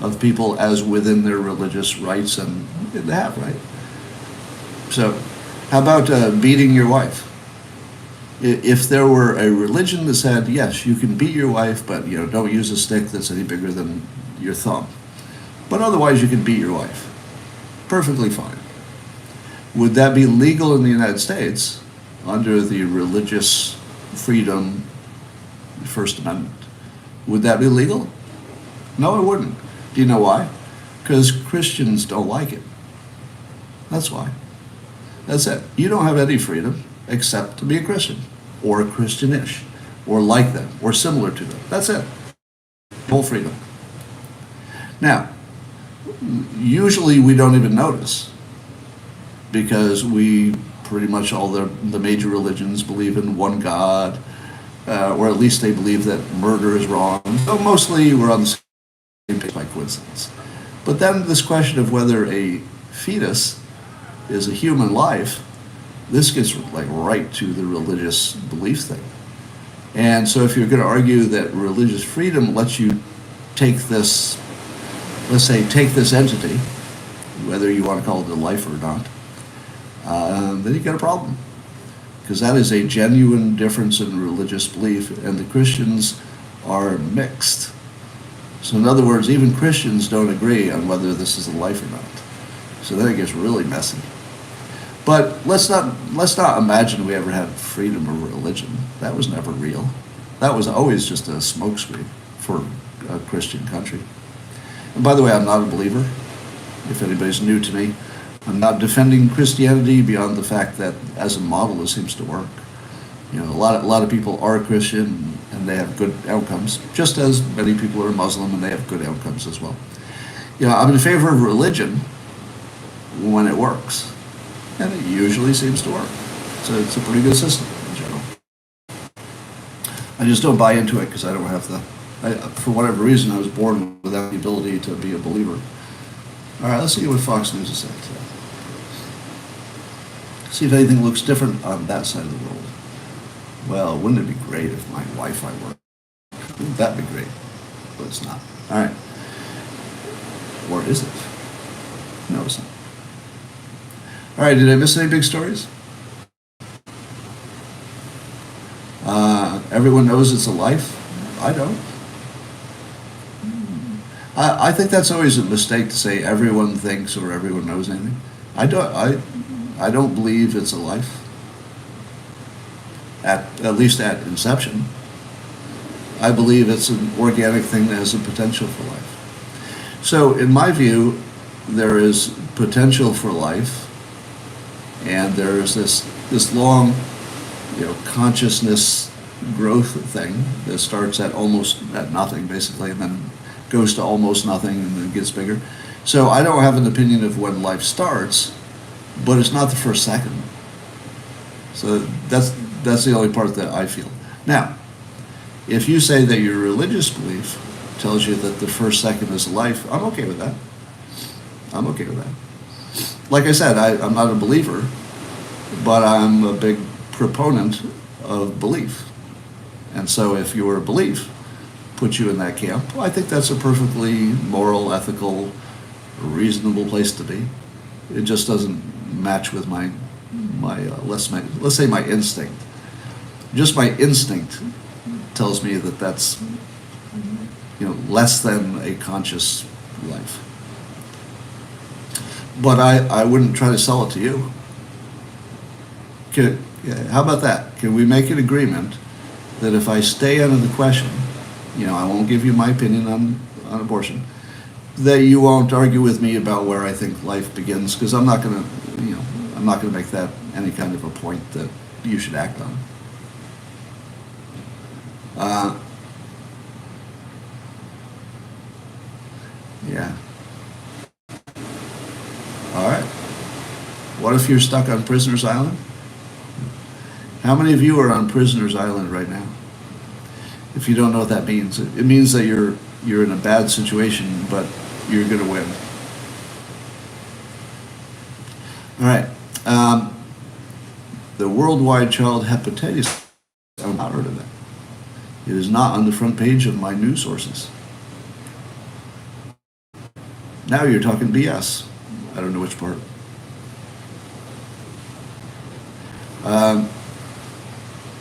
of people as within their religious rights? And they have, right? So how about beating your wife? If there were a religion that said, yes, you can beat your wife, but don't use a stick that's any bigger than your thumb, but otherwise you can beat your wife, perfectly fine. Would that be legal in the United States under the religious freedom First Amendment? Would that be legal? No, it wouldn't. Do you know why? Because Christians don't like it. That's why. That's it. You don't have any freedom except to be a Christian, or Christianish, or like them, or similar to them. That's it. Full freedom. Now, usually we don't even notice, because we pretty much all the major religions believe in one God, or at least they believe that murder is wrong. So mostly we're on the same page by coincidence. But then this question of whether a fetus is a human life, this gets right to the religious belief thing. And so if you're going to argue that religious freedom lets you take this, let's say, take this entity, whether you want to call it a life or not, then you've got a problem. Because that is a genuine difference in religious belief, and the Christians are mixed. So in other words, even Christians don't agree on whether this is a life or not. So then it gets really messy. But let's not imagine we ever had freedom of religion. That was never real. That was always just a smokescreen for a Christian country. And by the way, I'm not a believer. If anybody's new to me, I'm not defending Christianity beyond the fact that as a model it seems to work. A lot of people are Christian and they have good outcomes, just as many people are Muslim and they have good outcomes as well. I'm in favor of religion when it works. And it usually seems to work. So it's a pretty good system in general. I just don't buy into it because I don't have for whatever reason, I was born without the ability to be a believer. All right, let's see what Fox News is saying today. See if anything looks different on that side of the world. Well, wouldn't it be great if my Wi-Fi worked? Wouldn't that be great? But it's not. All right. Or is it? No, it's not. All right, did I miss any big stories? Everyone knows it's a life. I don't. I think that's always a mistake to say everyone thinks or everyone knows anything. I don't believe it's a life. At least at inception. I believe it's an organic thing that has a potential for life. So in my view, there is potential for life, and there is this long, consciousness growth thing that starts at nothing, basically, and then goes to almost nothing and then gets bigger. So I don't have an opinion of when life starts, but it's not the first second. So that's the only part that I feel. Now, if you say that your religious belief tells you that the first second is life, I'm okay with that. I'm okay with that. Like I said, I'm not a believer, but I'm a big proponent of belief. And so if your belief puts you in that camp, well, I think that's a perfectly moral, ethical, reasonable place to be. It just doesn't match with my let's say my instinct. Just my instinct tells me that that's less than a conscious life. But I wouldn't try to sell it to you. How about that? Can we make an agreement that if I stay under the question, I won't give you my opinion on abortion, that you won't argue with me about where I think life begins, because I'm not going to make that any kind of a point that you should act on. Yeah. All right. What if you're stuck on Prisoner's Island? How many of you are on Prisoner's Island right now? If you don't know what that means, it means that you're in a bad situation, but you're going to win. All right. The worldwide child hepatitis, I've not heard of that. It is not on the front page of my news sources. Now you're talking BS. I don't know which part.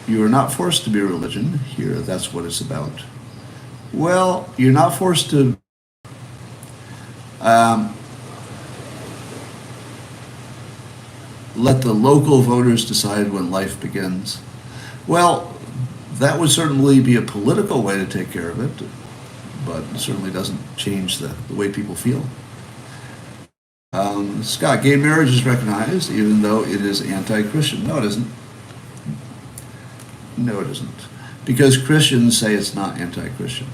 You are not forced to be a religion. Here, that's what it's about. Well, you're not forced to let the local voters decide when life begins. Well, that would certainly be a political way to take care of it, but it certainly doesn't change the way people feel. Scott, gay marriage is recognized even though it is anti-Christian. No, it isn't. No, it isn't. Because Christians say it's not anti-Christian.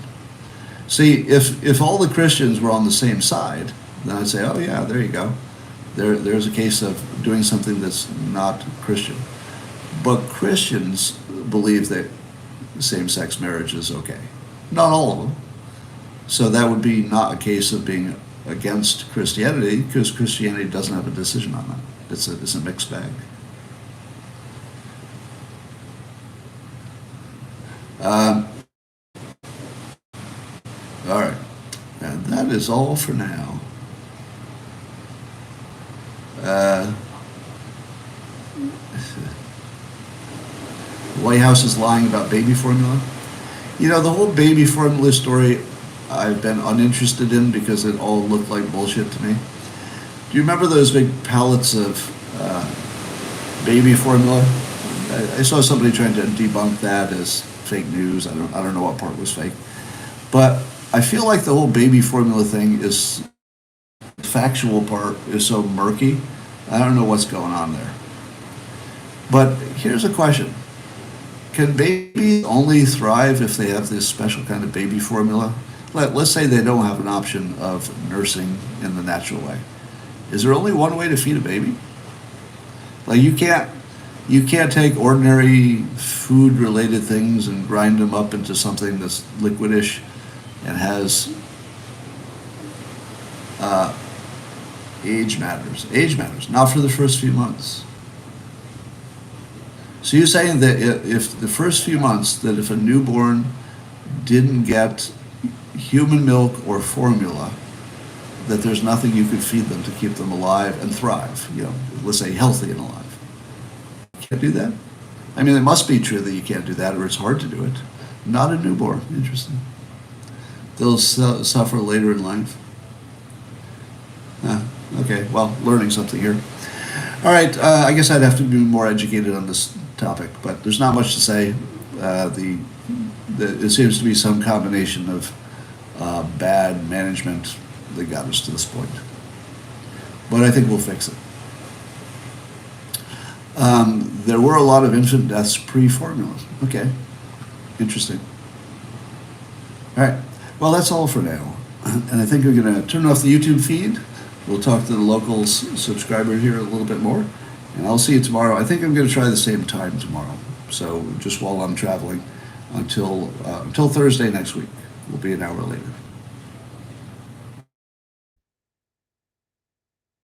See, if all the Christians were on the same side, then I'd say, oh yeah, there you go. There's a case of doing something that's not Christian. But Christians believe that same-sex marriage is okay. Not all of them. So that would be not a case of being against Christianity, because Christianity doesn't have a decision on that. It's a mixed bag. All right, and that is all for now. The White House is lying about baby formula. The whole baby formula story I've been uninterested in because it all looked like bullshit to me. Do you remember those big pallets of baby formula? I saw somebody trying to debunk that as fake news. I don't know what part was fake. But I feel like the whole baby formula thing is, the factual part is so murky. I don't know what's going on there. But here's a question. Can babies only thrive if they have this special kind of baby formula? Let's say they don't have an option of nursing in the natural way. Is there only one way to feed a baby? Like you can't take ordinary food-related things and grind them up into something that's liquidish and has age matters. Age matters, not for the first few months. So you're saying that if the first few months, that if a newborn didn't get human milk or formula, that there's nothing you could feed them to keep them alive and thrive, let's say healthy and alive. You can't do that? I mean, it must be true that you can't do that, or it's hard to do it. Not a newborn. Interesting. They'll suffer later in life. Okay, well, learning something here. All right, I guess I'd have to be more educated on this topic, but there's not much to say. It seems to be some combination of bad management that got us to this point. But I think we'll fix it. There were a lot of infant deaths pre-formula. Okay, interesting. All right, well, that's all for now. And I think we're going to turn off the YouTube feed. We'll talk to the local subscriber here a little bit more. And I'll see you tomorrow. I think I'm going to try the same time tomorrow. So just while I'm traveling until Thursday next week. We'll be an hour later.